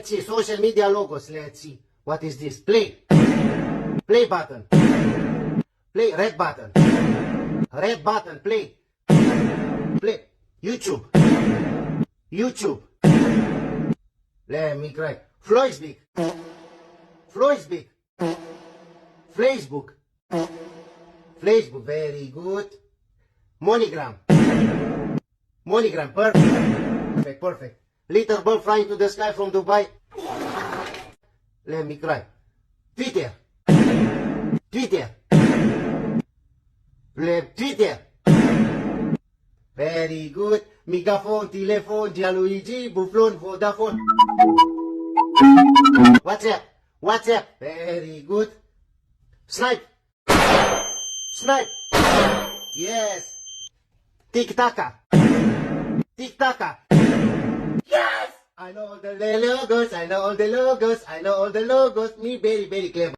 Let's see, social media logos. Let's see. What is this? Play. Play button. Play, red button. Red button, play. Play. YouTube. YouTube. Let me cry. Floisbeek. Floisbeek. Facebook. Facebook, very good. Monogram. Monogram, perfect. Perfect, perfect. Little bird flying to the sky from Dubai. Let me cry. Twitter. Twitter. Twitter. Very good. Megaphone, telephone, Gianluigi, Buffon, Vodafone. WhatsApp. WhatsApp. Very good. Snipe. Snipe. Yes. Tic-tac. Tic-tac. Yes! I know all the logos, I know all the logos, I know all the logos. Me very, very clever.